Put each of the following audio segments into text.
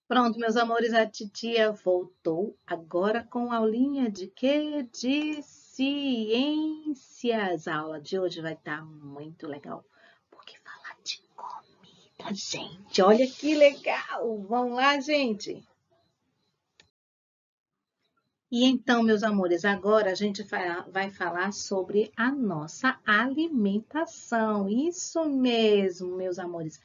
Pronto, meus amores, a titia voltou agora com aulinha de quê? De ciências. A aula de hoje vai estar muito legal, porque falar de comida, gente, olha que legal! Vamos lá, gente? E então, meus amores, agora a gente vai falar sobre a nossa alimentação. Isso mesmo, meus amores.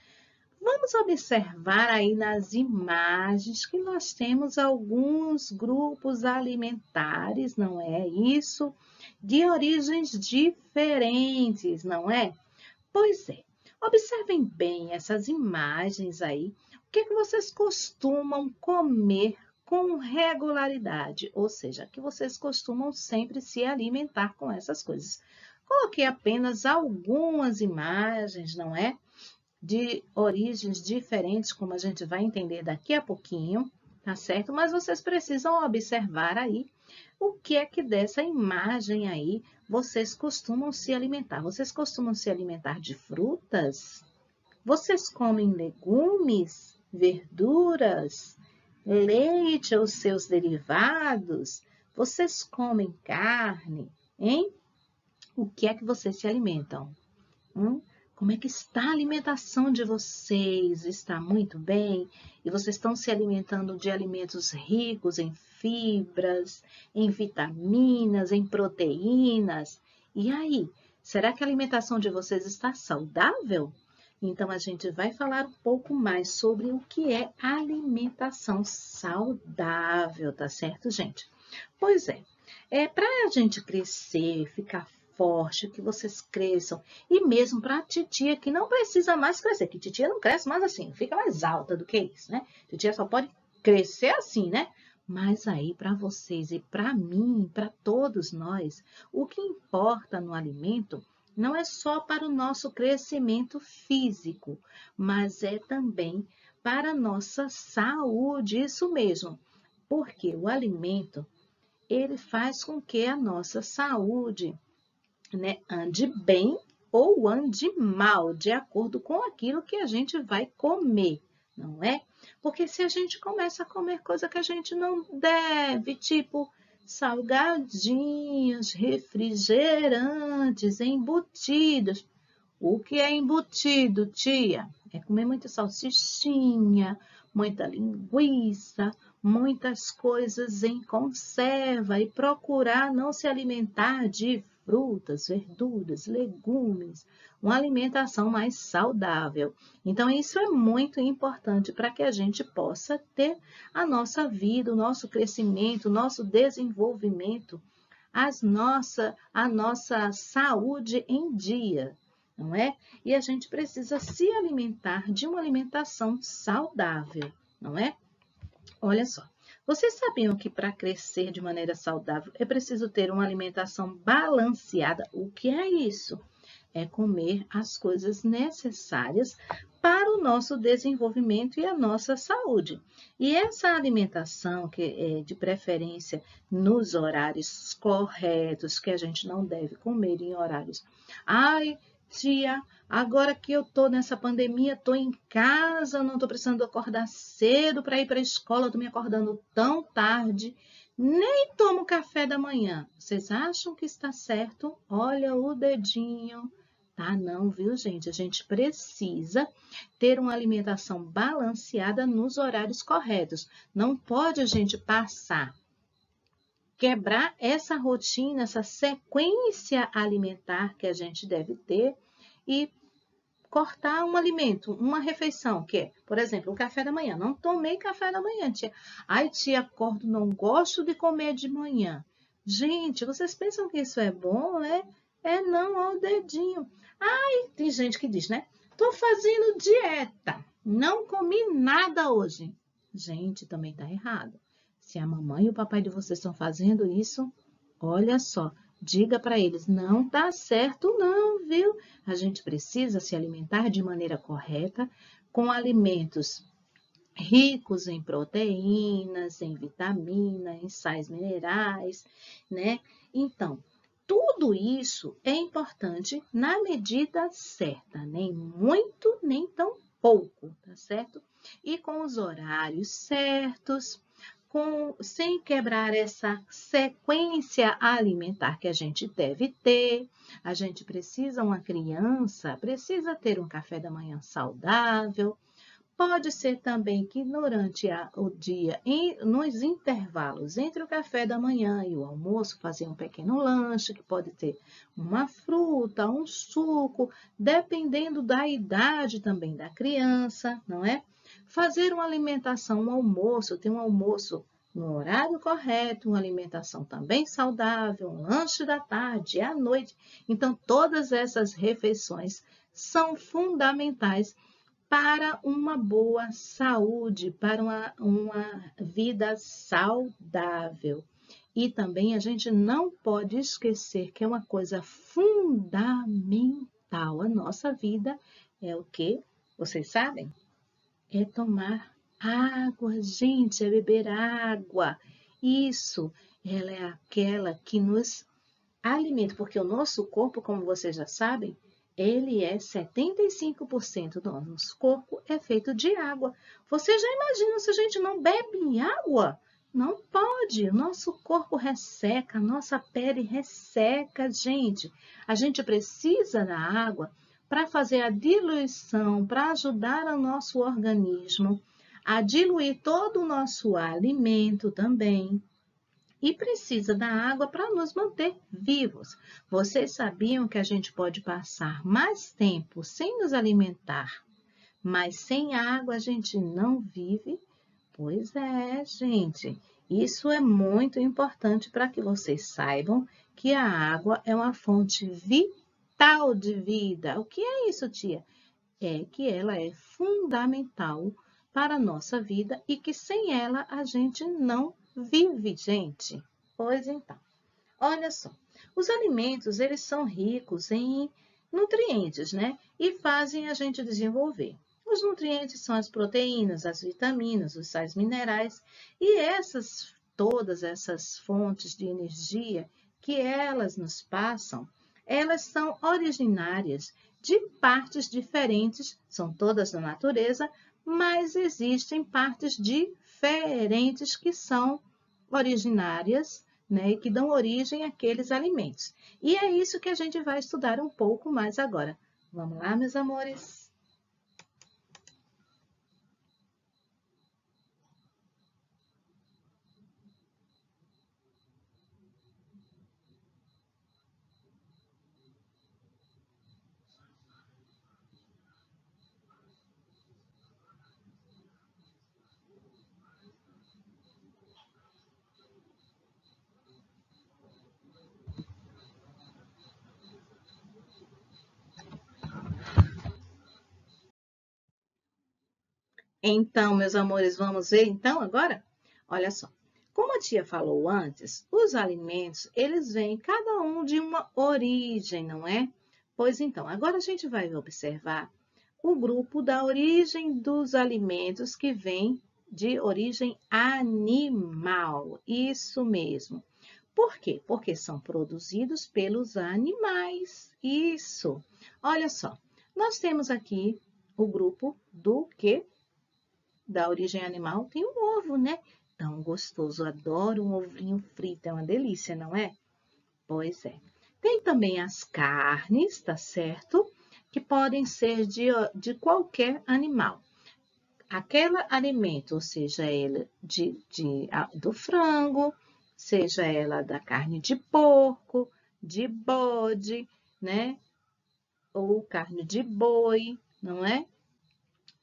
Vamos observar aí nas imagens que nós temos alguns grupos alimentares, não é isso? De origens diferentes, não é? Pois é. Observem bem essas imagens aí. O que é que vocês costumam comer com regularidade? Ou seja, que vocês costumam sempre se alimentar com essas coisas. Coloquei apenas algumas imagens, não é? De origens diferentes, como a gente vai entender daqui a pouquinho, tá certo? Mas vocês precisam observar aí o que é que dessa imagem aí vocês costumam se alimentar. Vocês costumam se alimentar de frutas? Vocês comem legumes, verduras, leite ou seus derivados? Vocês comem carne, hein? O que é que vocês se alimentam? Hum? Como é que está a alimentação de vocês? Está muito bem? E vocês estão se alimentando de alimentos ricos em fibras, em vitaminas, em proteínas? E aí, será que a alimentação de vocês está saudável? Então, a gente vai falar um pouco mais sobre o que é alimentação saudável, tá certo, gente? Pois é para a gente crescer, ficar forte, que vocês cresçam, e mesmo para a titia que não precisa mais crescer, que titia não cresce mais assim, fica mais alta do que isso, né? Titia só pode crescer assim, né? Mas aí para vocês e para mim, para todos nós, o que importa no alimento não é só para o nosso crescimento físico, mas é também para a nossa saúde, isso mesmo. Porque o alimento ele faz com que a nossa saúde, né, ande bem ou ande mal, de acordo com aquilo que a gente vai comer, não é? Porque se a gente começa a comer coisa que a gente não deve, tipo salgadinhos, refrigerantes, embutidos. O que é embutido, tia? É comer muita salsichinha, muita linguiça, muitas coisas em conserva e procurar não se alimentar de frutas, verduras, legumes, uma alimentação mais saudável. Então, isso é muito importante para que a gente possa ter a nossa vida, o nosso crescimento, o nosso desenvolvimento, a nossa saúde em dia, não é? E a gente precisa se alimentar de uma alimentação saudável, não é? Olha só, vocês sabiam que para crescer de maneira saudável é preciso ter uma alimentação balanceada? O que é isso? É comer as coisas necessárias para o nosso desenvolvimento e a nossa saúde. E essa alimentação, que é de preferência nos horários corretos, que a gente não deve comer em horários. Ai, tia, agora que eu estou nessa pandemia, estou em casa, não estou precisando acordar cedo para ir para a escola, estou me acordando tão tarde, nem tomo café da manhã. Vocês acham que está certo? Olha o dedinho. Tá, não, viu, gente? A gente precisa ter uma alimentação balanceada nos horários corretos. Não pode a gente passar, quebrar essa rotina, essa sequência alimentar que a gente deve ter e cortar um alimento, uma refeição, que é, por exemplo, o café da manhã. Não tomei café da manhã, tia. Ai, tia, acordo, não gosto de comer de manhã. Gente, vocês pensam que isso é bom, é? É não, ó o dedinho. Ai, tem gente que diz, né? Tô fazendo dieta, não comi nada hoje. Gente, também tá errado. Se a mamãe e o papai de vocês estão fazendo isso, olha só, diga para eles, não tá certo não, viu? A gente precisa se alimentar de maneira correta, com alimentos ricos em proteínas, em vitamina, em sais minerais, né? Então, tudo isso é importante na medida certa, nem muito, nem tão pouco, tá certo? E com os horários certos, sem quebrar essa sequência alimentar que a gente deve ter. A gente precisa, uma criança precisa ter um café da manhã saudável. Pode ser também que durante o dia, nos intervalos entre o café da manhã e o almoço, fazer um pequeno lanche, que pode ter uma fruta, um suco, dependendo da idade também da criança, não é? Fazer uma alimentação, um almoço, ter um almoço no horário correto, uma alimentação também saudável, um lanche da tarde, à noite. Então, todas essas refeições são fundamentais para uma boa saúde, para uma vida saudável. E também a gente não pode esquecer que é uma coisa fundamental. A nossa vida é o quê? Vocês sabem? É tomar água, gente, é beber água. Isso, ela é aquela que nos alimenta, porque o nosso corpo, como vocês já sabem, ele é 75% do nosso corpo é feito de água. Você já imagina se a gente não bebe água? Não pode, o nosso corpo resseca, a nossa pele resseca, gente. A gente precisa da água para fazer a diluição, para ajudar o nosso organismo a diluir todo o nosso alimento também. E precisa da água para nos manter vivos. Vocês sabiam que a gente pode passar mais tempo sem nos alimentar, mas sem água a gente não vive? Pois é, gente. Isso é muito importante para que vocês saibam que a água é uma fonte vital de vida. O que é isso, tia? É que ela é fundamental para a nossa vida e que sem ela a gente não vive, gente. Pois então, olha só, os alimentos, eles são ricos em nutrientes, né? E fazem a gente desenvolver. Os nutrientes são as proteínas, as vitaminas, os sais minerais e todas essas fontes de energia que elas nos passam, elas são originárias de partes diferentes, são todas da natureza, mas existem partes diferentes que são originárias, né, e que dão origem àqueles alimentos. E é isso que a gente vai estudar um pouco mais agora. Vamos lá, meus amores? Então, meus amores, vamos ver então agora? Olha só. Como a tia falou antes, os alimentos, eles vêm cada um de uma origem, não é? Pois então, agora a gente vai observar o grupo da origem dos alimentos que vem de origem animal. Isso mesmo. Por quê? Porque são produzidos pelos animais. Isso. Olha só, nós temos aqui o grupo do quê? Da origem animal, tem um ovo, né? Tão gostoso, adoro um ovinho frito, é uma delícia, não é? Pois é. Tem também as carnes, tá certo? Que podem ser de qualquer animal. Aquele alimento, ou seja, ela do frango, seja ela da carne de porco, de bode, né? Ou carne de boi, não é?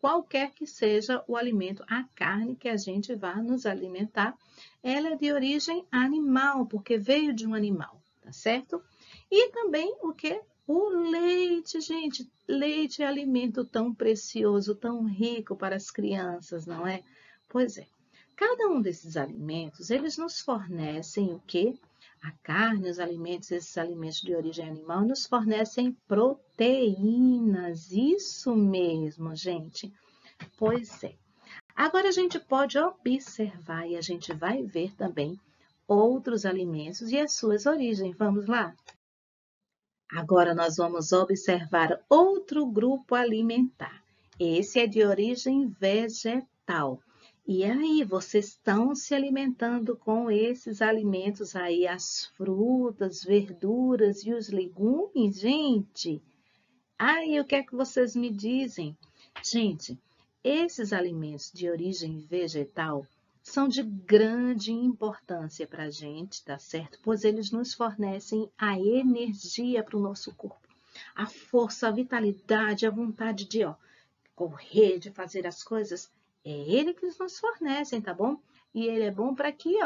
Qualquer que seja o alimento, a carne que a gente vai nos alimentar, ela é de origem animal, porque veio de um animal, tá certo? E também o que? O leite, gente. Leite é alimento tão precioso, tão rico para as crianças, não é? Pois é. Cada um desses alimentos, eles nos fornecem o quê? A carne, os alimentos, esses alimentos de origem animal, nos fornecem proteínas. Isso mesmo, gente. Pois é. Agora a gente pode observar e a gente vai ver também outros alimentos e as suas origens. Vamos lá? Agora nós vamos observar outro grupo alimentar. Esse é de origem vegetal. E aí, vocês estão se alimentando com esses alimentos aí, as frutas, verduras e os legumes, gente? Aí, o que é que vocês me dizem? Gente, esses alimentos de origem vegetal são de grande importância para a gente, tá certo? Pois eles nos fornecem a energia para o nosso corpo, a força, a vitalidade, a vontade de, correr, de fazer as coisas. É ele que nos fornecem, tá bom? E ele é bom para aqui,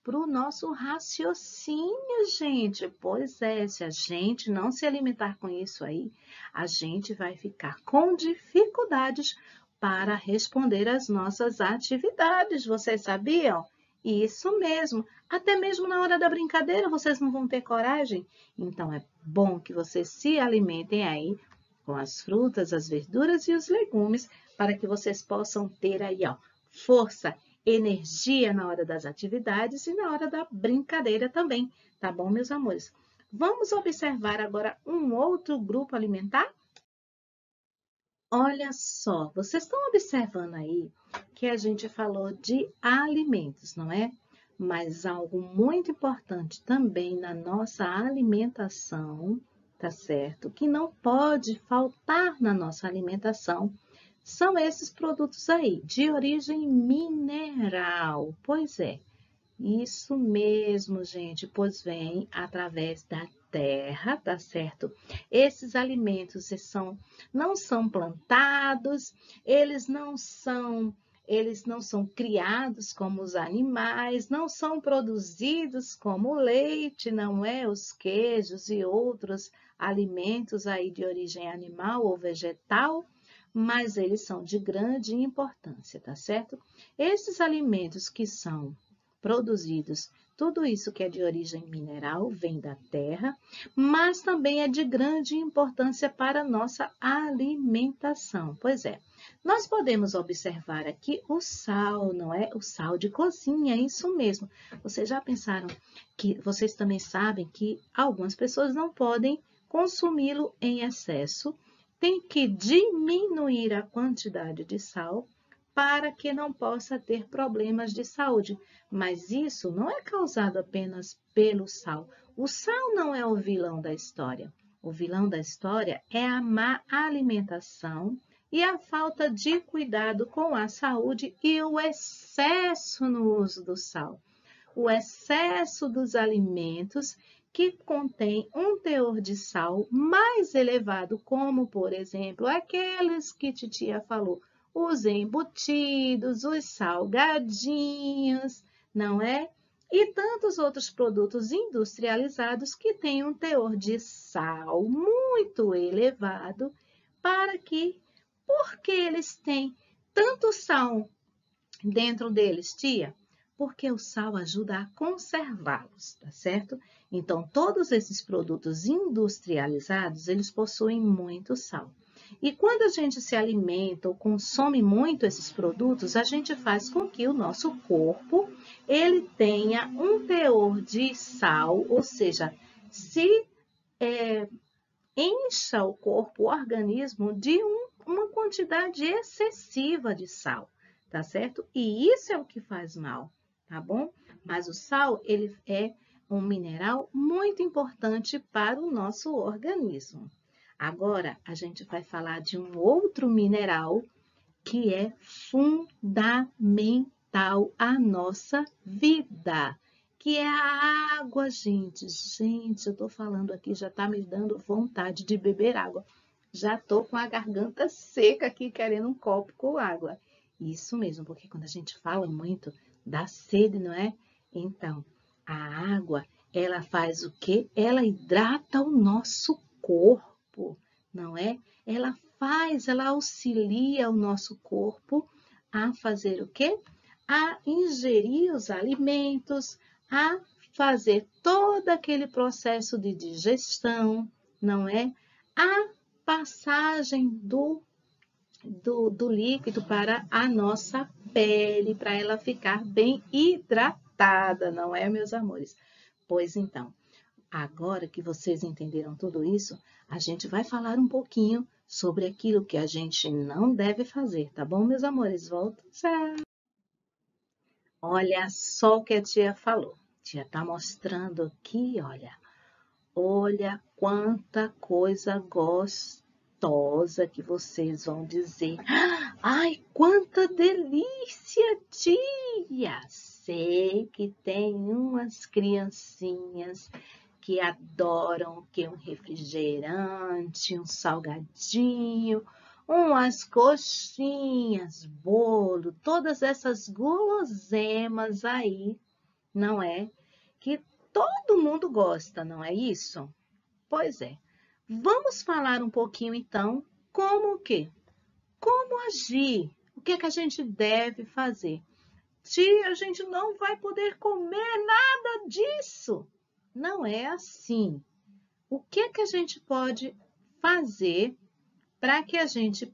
para o nosso raciocínio, gente. Pois é, se a gente não se alimentar com isso aí, a gente vai ficar com dificuldades para responder às nossas atividades. Vocês sabiam? Isso mesmo. Até mesmo na hora da brincadeira, vocês não vão ter coragem. Então, é bom que vocês se alimentem aí com as frutas, as verduras e os legumes, para que vocês possam ter aí, força, energia na hora das atividades e na hora da brincadeira também, tá bom, meus amores? Vamos observar agora um outro grupo alimentar? Olha só, vocês estão observando aí que a gente falou de alimentos, não é? Mas algo muito importante também na nossa alimentação, tá certo? Que não pode faltar na nossa alimentação são esses produtos aí, de origem mineral. Pois é, isso mesmo, gente, pois vem através da terra, tá certo? Esses alimentos não são plantados, eles não são criados como os animais, não são produzidos como o leite, não é? Os queijos e outros alimentos aí de origem animal ou vegetal, mas eles são de grande importância, tá certo? Esses alimentos que são produzidos. Tudo isso que é de origem mineral vem da terra, mas também é de grande importância para a nossa alimentação. Pois é, nós podemos observar aqui o sal, não é? O sal de cozinha, é isso mesmo. Vocês já pensaram que vocês também sabem que algumas pessoas não podem consumi-lo em excesso, tem que diminuir a quantidade de sal para que não possa ter problemas de saúde. Mas isso não é causado apenas pelo sal. O sal não é o vilão da história. O vilão da história é a má alimentação e a falta de cuidado com a saúde e o excesso no uso do sal. O excesso dos alimentos que contém um teor de sal mais elevado, como, por exemplo, aqueles que titia falou, os embutidos, os salgadinhos, não é? E tantos outros produtos industrializados que têm um teor de sal muito elevado, por que eles têm tanto sal dentro deles, tia? Porque o sal ajuda a conservá-los, tá certo? Então, todos esses produtos industrializados, eles possuem muito sal. E quando a gente se alimenta ou consome muito esses produtos, a gente faz com que o nosso corpo ele tenha um teor de sal, ou seja, se encha o corpo, o organismo, de uma quantidade excessiva de sal, tá certo? E isso é o que faz mal, tá bom? Mas o sal, ele é um mineral muito importante para o nosso organismo. Agora, a gente vai falar de um outro mineral que é fundamental à nossa vida, que é a água, gente. Gente, eu tô falando aqui, já tá me dando vontade de beber água. Já tô com a garganta seca aqui, querendo um copo com água. Isso mesmo, porque quando a gente fala muito, dá sede, não é? Então, a água, ela faz o quê? Ela hidrata o nosso corpo, não é? Ela auxilia o nosso corpo a fazer o quê? A ingerir os alimentos, a fazer todo aquele processo de digestão, não é? A passagem do líquido para a nossa pele, para ela ficar bem hidratada, não é, meus amores? Pois então, agora que vocês entenderam tudo isso, a gente vai falar um pouquinho sobre aquilo que a gente não deve fazer, tá bom, meus amores? Volto já. Olha só o que a tia falou. A tia tá mostrando aqui, olha. Olha quanta coisa gostosa que vocês vão dizer. Ai, quanta delícia, tia! Sei que tem umas criancinhas que adoram que um refrigerante, um salgadinho, umas coxinhas, bolo, todas essas guloseimas aí, não é? Que todo mundo gosta, não é isso? Pois é. Vamos falar um pouquinho então como o quê? Como agir? O que é que a gente deve fazer? Tia, a gente não vai poder comer nada disso. Não é assim. O que é que a gente pode fazer para que a gente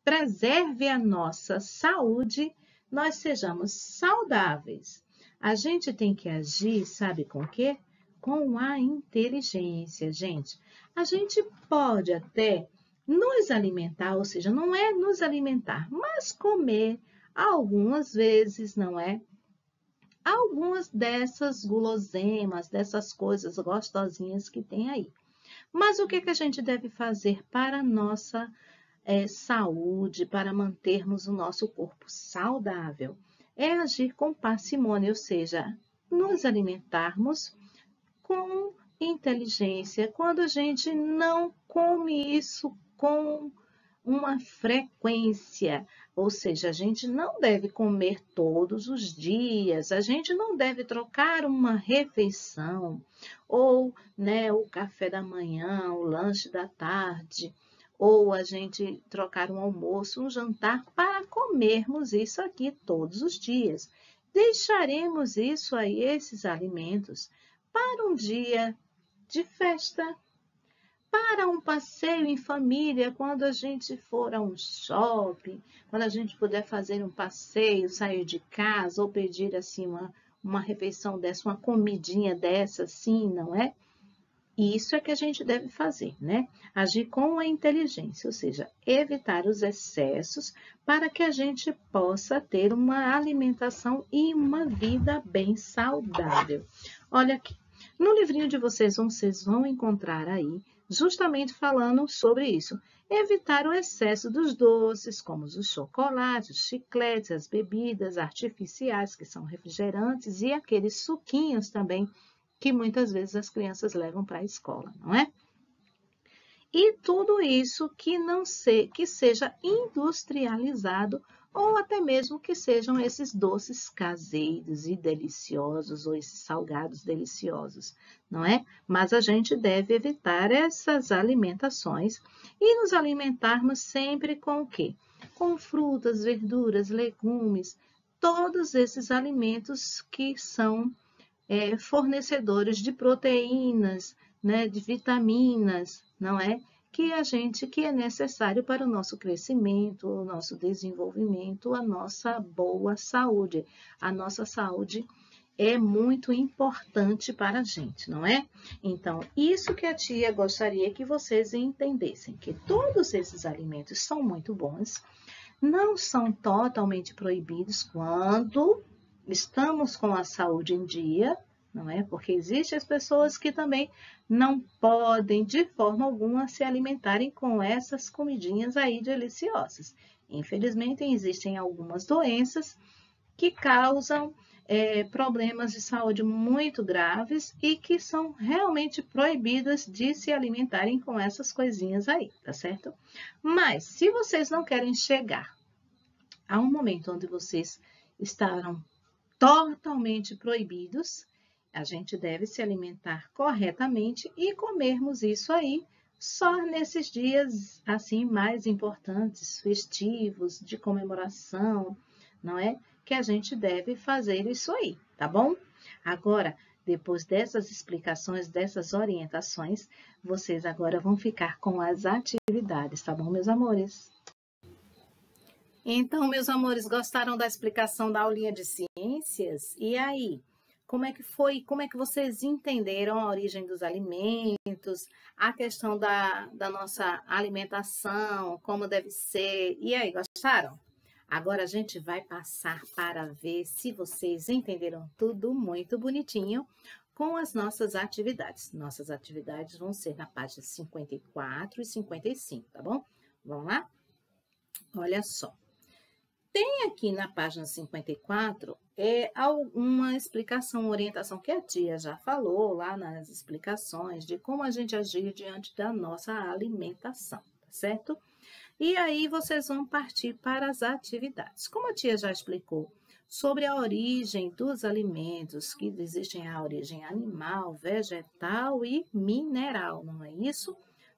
preserve a nossa saúde, nós sejamos saudáveis? A gente tem que agir, sabe com o quê? Com a inteligência, gente. A gente pode até nos alimentar, ou seja, não é nos alimentar, mas comer algumas vezes, não é? Algumas dessas guloseimas, dessas coisas gostosinhas que tem aí. Mas o que que a gente deve fazer para a nossa saúde, para mantermos o nosso corpo saudável? É agir com parcimônia, ou seja, nos alimentarmos com inteligência. Quando a gente não come isso com uma frequência, ou seja, a gente não deve comer todos os dias, a gente não deve trocar uma refeição, ou né, o café da manhã, o lanche da tarde, ou a gente trocar um almoço, um jantar, para comermos isso aqui todos os dias. Deixaremos isso aí, esses alimentos, para um dia de festa, para um passeio em família, quando a gente for a um shopping, quando a gente puder fazer um passeio, sair de casa ou pedir assim uma refeição dessa, uma comidinha dessa, assim, não é? Isso é que a gente deve fazer, né? Agir com a inteligência, ou seja, evitar os excessos para que a gente possa ter uma alimentação e uma vida bem saudável. Olha aqui, no livrinho de vocês vão encontrar aí justamente falando sobre isso. Evitar o excesso dos doces, como os chocolates, os chicletes, as bebidas artificiais, que são refrigerantes, e aqueles suquinhos também, que muitas vezes as crianças levam para a escola, não é? E tudo isso que seja industrializado ou até mesmo que sejam esses doces caseiros e deliciosos ou esses salgados deliciosos, não é? Mas a gente deve evitar essas alimentações e nos alimentarmos sempre com o quê? Com frutas, verduras, legumes, todos esses alimentos que são fornecedores de proteínas, né, de vitaminas, não é? Que é necessário para o nosso crescimento, o nosso desenvolvimento, a nossa boa saúde. A nossa saúde é muito importante para a gente, não é? Então, isso que a tia gostaria que vocês entendessem, que todos esses alimentos são muito bons, não são totalmente proibidos quando estamos com a saúde em dia, não é? Porque existem as pessoas que também não podem, de forma alguma, se alimentarem com essas comidinhas aí deliciosas. Infelizmente, existem algumas doenças que causam problemas de saúde muito graves e que são realmente proibidas de se alimentarem com essas coisinhas aí, tá certo? Mas, se vocês não querem chegar a um momento onde vocês estarão totalmente proibidos, a gente deve se alimentar corretamente e comermos isso aí só nesses dias assim mais importantes, festivos, de comemoração, não é? Que a gente deve fazer isso aí, tá bom? Agora, depois dessas explicações, dessas orientações, vocês agora vão ficar com as atividades, tá bom, meus amores? Então, meus amores, gostaram da explicação da aulinha de ciências? E aí, Como é que foi? Como é que vocês entenderam a origem dos alimentos, a questão da nossa alimentação, como deve ser? E aí, gostaram? Agora a gente vai passar para ver se vocês entenderam tudo muito bonitinho com as nossas atividades. Nossas atividades vão ser na página 54 e 55, tá bom? Vamos lá? Olha só. Tem aqui na página 54 uma explicação, uma orientação que a tia já falou lá nas explicações de como a gente agir diante da nossa alimentação, tá certo? E aí vocês vão partir para as atividades. Como a tia já explicou sobre a origem dos alimentos, que existem a origem animal, vegetal e mineral, não é isso?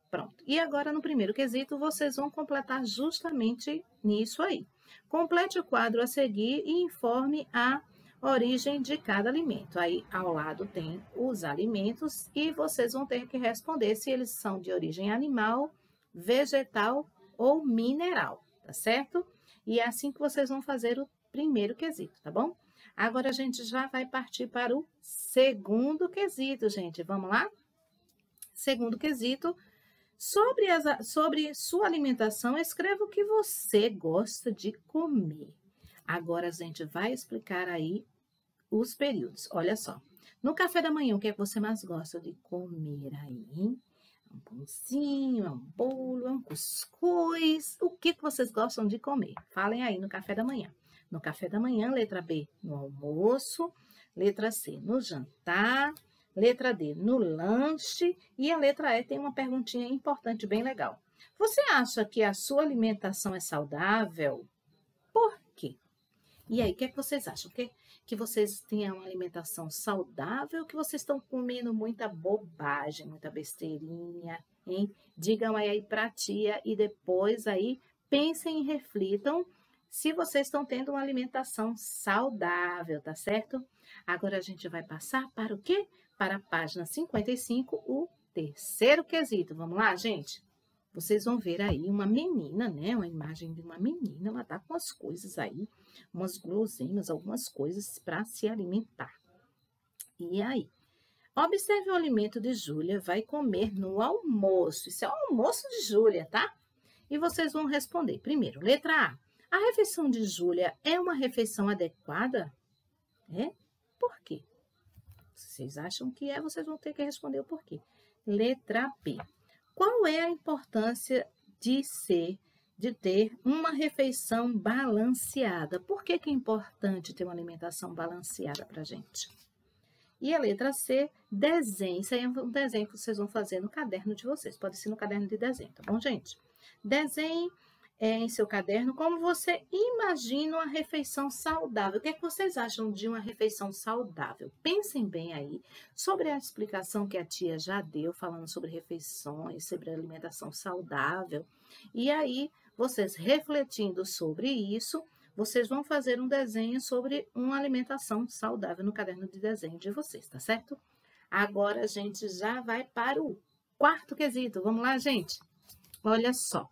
Pronto. E agora, no primeiro quesito, vocês vão completar justamente nisso aí. Complete o quadro a seguir e informe a origem de cada alimento. Aí, ao lado tem os alimentos e vocês vão ter que responder se eles são de origem animal, vegetal ou mineral, tá certo? E é assim que vocês vão fazer o primeiro quesito, tá bom? Agora, a gente já vai partir para o segundo quesito, gente. Vamos lá? Segundo quesito. Sobre sua alimentação, escreva o que você gosta de comer. Agora a gente vai explicar aí os períodos. Olha só. No café da manhã, o que é que você mais gosta de comer aí, hein? Um pãozinho, é um bolo, é um cuscuz. O que vocês gostam de comer? Falem aí no café da manhã. No café da manhã, letra B, no almoço. Letra C, no jantar. Letra D, no lanche. E a letra E tem uma perguntinha importante, bem legal. Você acha que a sua alimentação é saudável? Por quê? E aí, o que é que vocês acham? Que vocês tenham uma alimentação saudável ou que vocês estão comendo muita bobagem, muita besteirinha, hein? Digam aí para a tia e depois aí pensem e reflitam se vocês estão tendo uma alimentação saudável, tá certo? Agora a gente vai passar para o quê? Para a página 55, o terceiro quesito. Vamos lá, gente? Vocês vão ver aí uma menina, né? Uma imagem de uma menina, ela tá com as coisas aí, umas guloseimas, algumas coisas para se alimentar. E aí? Observe o alimento de Júlia vai comer no almoço. Isso é o almoço de Júlia, tá? E vocês vão responder. Primeiro, letra A. A refeição de Júlia é uma refeição adequada? É? Por quê? Se vocês acham que é, vocês vão ter que responder o porquê. Letra B. Qual é a importância de ter uma refeição balanceada? Por que é importante ter uma alimentação balanceada para a gente? E a letra C, desenho. Isso aí é um desenho que vocês vão fazer no caderno de vocês. Pode ser no caderno de desenho, tá bom, gente? Desenhe em seu caderno como você imagina uma refeição saudável. O que é que vocês acham de uma refeição saudável? Pensem bem aí sobre a explicação que a tia já deu, falando sobre refeições, sobre alimentação saudável. E aí, vocês refletindo sobre isso, vocês vão fazer um desenho sobre uma alimentação saudável no caderno de desenho de vocês, tá certo? Agora, a gente já vai para o quarto quesito. Vamos lá, gente? Olha só.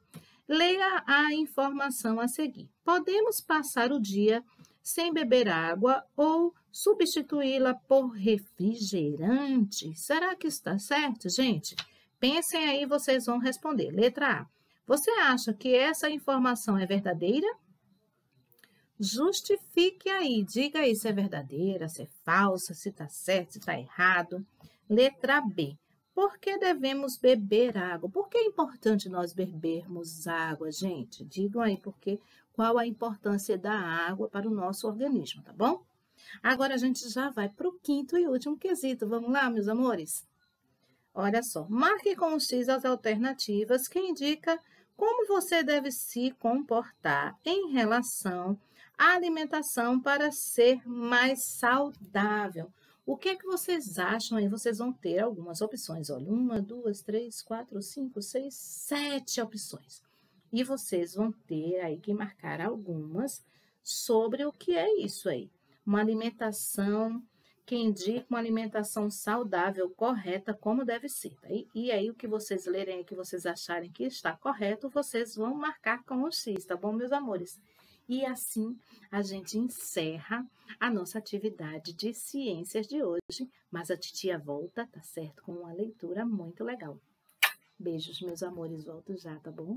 Leia a informação a seguir. Podemos passar o dia sem beber água ou substituí-la por refrigerante? Será que está certo, gente? Pensem aí, vocês vão responder. Letra A. Você acha que essa informação é verdadeira? Justifique aí, diga aí se é verdadeira, se é falsa, se está certo, se está errado. Letra B. Por que devemos beber água? Por que é importante nós bebermos água, gente? Digam aí qual a importância da água para o nosso organismo, tá bom? Agora a gente já vai para o quinto e último quesito. Vamos lá, meus amores? Olha só, marque com o X as alternativas que indica como você deve se comportar em relação à alimentação para ser mais saudável. O que é que vocês acham aí? Vocês vão ter algumas opções. Olha, 1, 2, 3, 4, 5, 6, 7 opções. E vocês vão ter aí que marcar algumas sobre o que é isso aí. Uma alimentação que indica uma alimentação saudável, correta, como deve ser. Tá? E aí, o que vocês lerem, que vocês acharem que está correto, vocês vão marcar com o X, tá bom, meus amores? E assim a gente encerra a nossa atividade de ciências de hoje, mas a titia volta, tá certo? Com uma leitura muito legal. Beijos, meus amores, volto já, tá bom?